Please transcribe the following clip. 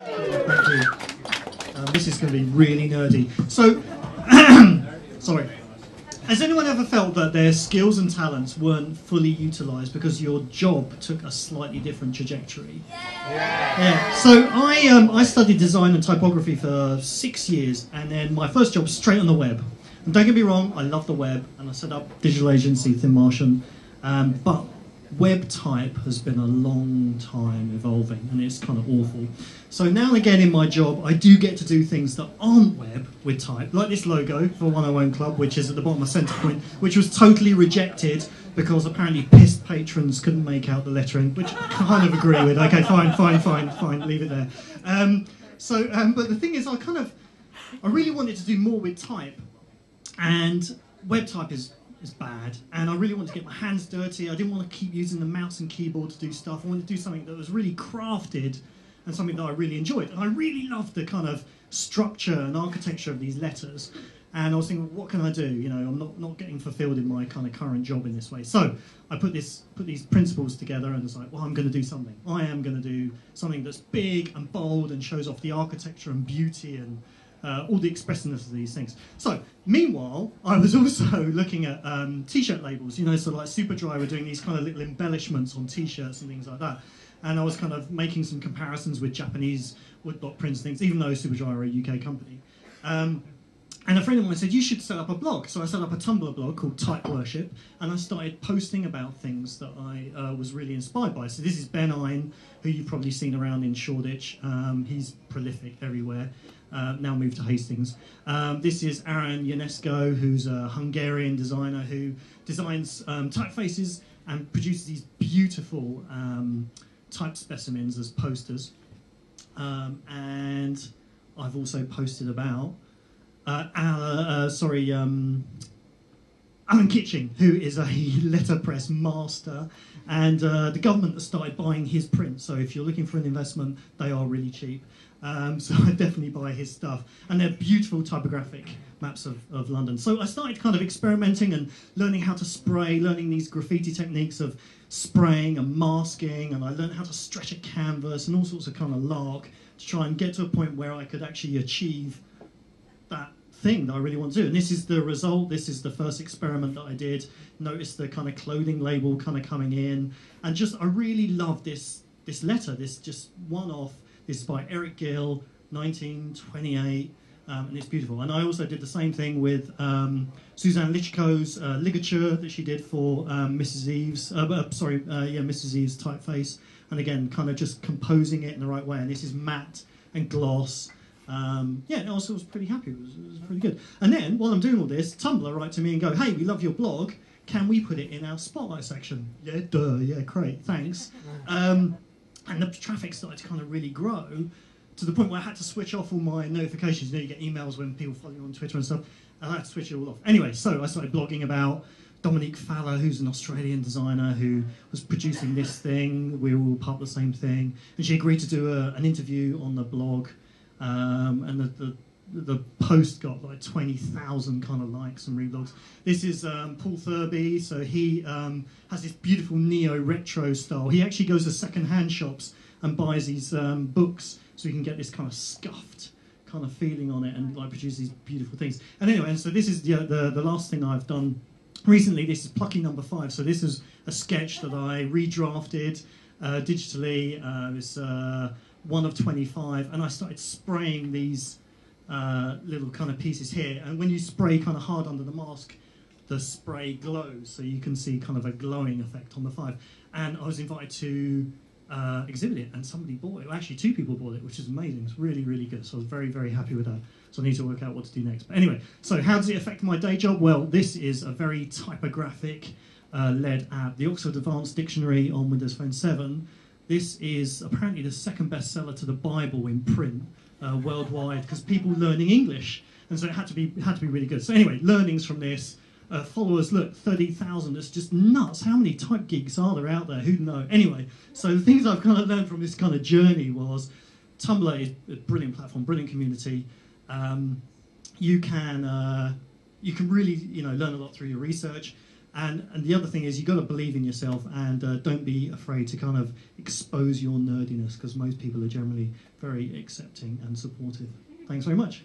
Thank you. This is going to be really nerdy. So, sorry. Has anyone ever felt that their skills and talents weren't fully utilised because your job took a slightly different trajectory? Yeah. So I studied design and typography for 6 years, and then my first job was straight on the web. And don't get me wrong, I love the web, and I set up digital agency Thin Martian, but web type has been a long time evolving, and it's kind of awful. So now and again in my job, I do get to do things that aren't web with type, like this logo for 101 Club, which is at the bottom of centre point, which was totally rejected because apparently pissed patrons couldn't make out the lettering, which I kind of agree with. Okay, fine, leave it there. But the thing is, I really wanted to do more with type, and web type is bad, and I really wanted to get my hands dirty. I didn't want to keep using the mouse and keyboard to do stuff. I wanted to do something that was really crafted and something that I really enjoyed. And I really loved the kind of structure and architecture of these letters. And I was thinking, what can I do? You know, I'm not getting fulfilled in my kind of current job in this way. So I put these principles together, and it's like, well, I'm going to do something. I am going to do something that's big and bold and shows off the architecture and beauty and all the expressiveness of these things. So, meanwhile, I was also looking at T-shirt labels, you know, so like Superdry were doing these kind of little embellishments on T-shirts and things like that. And I was kind of making some comparisons with Japanese woodblock prints things, even though Superdry are a UK company. And a friend of mine said, you should set up a blog. So I set up a Tumblr blog called Type Worship, and I started posting about things that I was really inspired by. So this is Ben Ein, who you've probably seen around in Shoreditch. He's prolific everywhere. Now moved to Hastings. This is Aaron Ionesco, who's a Hungarian designer who designs typefaces and produces these beautiful type specimens as posters. And I've also posted about Alan Kitching, who is a letterpress master, and the government has started buying his prints. So if you're looking for an investment, they are really cheap. So I definitely buy his stuff. And they're beautiful typographic maps of London. So I started kind of experimenting and learning how to spray, learning these graffiti techniques of spraying and masking, and I learned how to stretch a canvas and all sorts of kind of lark to try and get to a point where I could actually achieve that thing that I really want to do. And this is the result. This is the first experiment that I did. Notice the kind of clothing label kind of coming in, and just I really love this letter, this just one-off. This is by Eric Gill, 1928, and it's beautiful. And I also did the same thing with Suzanne Lichko's ligature that she did for Mrs. Eve's, Mrs. Eve's typeface. And again, kind of just composing it in the right way. And this is matte and gloss. I also was pretty happy. It was pretty good. And then, while I'm doing all this, Tumblr write to me and go, hey, we love your blog. Can we put it in our Spotlight section? Yeah, duh, yeah, great, thanks. And the traffic started to kind of really grow to the point where I had to switch off all my notifications. You know, you get emails when people follow you on Twitter and stuff, and I had to switch it all off. Anyway, so I started blogging about Dominique Faller, who's an Australian designer who was producing this thing. We were all part of the same thing. And she agreed to do an interview on the blog, and the post got like 20,000 kind of likes and reblogs. This is Paul Thurby, so he has this beautiful neo-retro style. He actually goes to second-hand shops and buys these books so he can get this kind of scuffed kind of feeling on it and like produce these beautiful things. And anyway, so this is the last thing I've done recently. This is Plucky number 5. So this is a sketch that I redrafted digitally. It's one of 25, and I started spraying these little kind of pieces here, and when you spray kind of hard under the mask, the spray glows, so you can see kind of a glowing effect on the 5. And I was invited to exhibit it, and somebody bought it. Well, actually, 2 people bought it, which is amazing. It's really, really good. So I was very, very happy with that. So I need to work out what to do next. But anyway, so how does it affect my day job? Well, this is a very typographic led app, the Oxford Advanced Dictionary on Windows Phone 7. This is apparently the second bestseller to the Bible in print worldwide, because people learning English, and so it had to be really good. So anyway, learnings from this. Followers, look, 30,000. It's just nuts. How many type geeks are there out there? Who'd know? Anyway, so the things I've kind of learned from this kind of journey was Tumblr is a brilliant platform, brilliant community. You can really learn a lot through your research. And the other thing is you've got to believe in yourself, and don't be afraid to kind of expose your nerdiness, because most people are generally very accepting and supportive. Thanks very much.